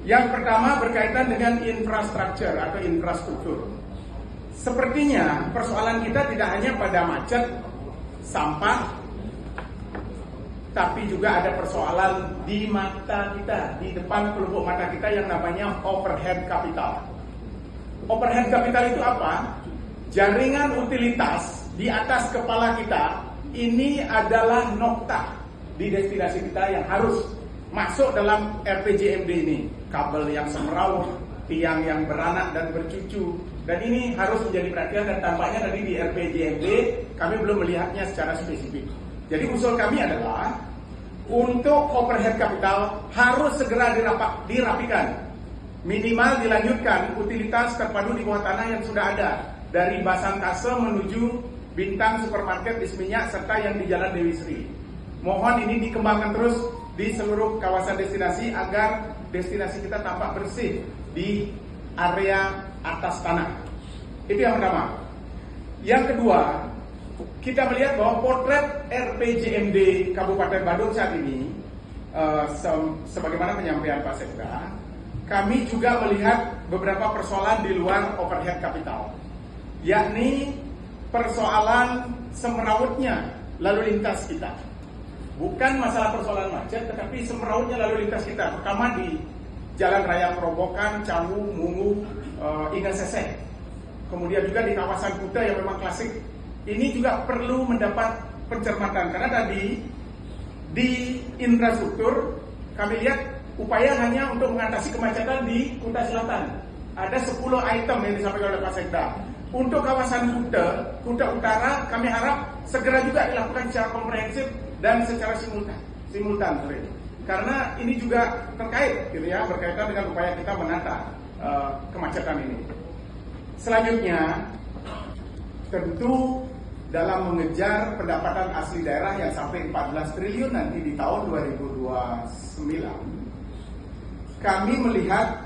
Yang pertama berkaitan dengan infrastruktur atau infrastruktur. Sepertinya persoalan kita tidak hanya pada macet, sampah, tapi juga ada persoalan di mata kita, di depan pelupuk mata kita yang namanya overhead capital. Overhead capital itu apa? Jaringan utilitas di atas kepala kita ini adalah nokta di destinasi kita yang harus masuk dalam RPJMD ini. Kabel yang semeraut, tiang yang beranak dan bercucu, dan ini harus menjadi perhatian, dan tampaknya tadi di RPJMD kami belum melihatnya secara spesifik. Jadi usul kami adalah untuk overhead capital harus segera dirapikan, minimal dilanjutkan utilitas terpadu di bawah tanah yang sudah ada dari Basantase menuju Bintang Supermarket bis minyak serta yang di Jalan Dewi Sri. Mohon ini dikembangkan terus di seluruh kawasan destinasi agar destinasi kita tampak bersih di area atas tanah. Itu yang pertama. Yang kedua, kita melihat bahwa potret RPJMD Kabupaten Badung saat ini, sebagaimana penyampaian Pak Sekda, kami juga melihat beberapa persoalan di luar overhead capital, yakni persoalan semerautnya lalu lintas kita. Bukan masalah persoalan macet, tetapi semerautnya lalu lintas kita. Pertama di Jalan Raya Perobokan, Cawu, Mungu, Inga Sesek. Kemudian juga di kawasan Kuta yang memang klasik. Ini juga perlu mendapat pencermatan, karena tadi di infrastruktur kami lihat upaya hanya untuk mengatasi kemacetan di Kuta Selatan. Ada 10 item yang disampaikan oleh Pak Sekda. Untuk kawasan Kuta Utara, kami harap segera juga dilakukan secara komprehensif dan secara simultan. Karena ini juga terkait, gitu ya, berkaitan dengan upaya kita menata kemacetan ini. Selanjutnya, tentu dalam mengejar pendapatan asli daerah yang sampai 14 triliun nanti di tahun 2029, kami melihat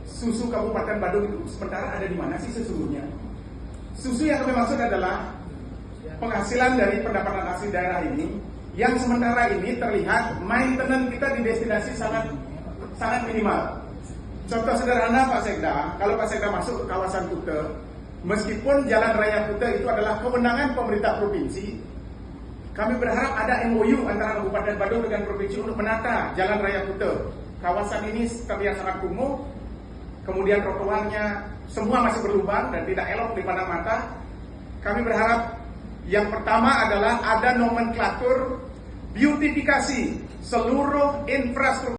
susu Kabupaten Badung itu sementara ada di mana sih sesungguhnya? Susu yang kami maksud adalah penghasilan dari pendapatan asli daerah ini yang sementara ini terlihat maintenance kita di destinasi sangat minimal. Contoh sederhana Pak Sekda, kalau Pak Sekda masuk ke kawasan Kuta, meskipun Jalan Raya Kuta itu adalah kewenangan pemerintah provinsi, kami berharap ada MOU antara Kabupaten Badung dengan provinsi untuk menata Jalan Raya Kuta. Kawasan ini terlihat sangat kumuh, kemudian trotoarnya semua masih berlubang dan tidak elok di pandang mata. Kami berharap yang pertama adalah ada nomenklatur beautifikasi seluruh infrastruktur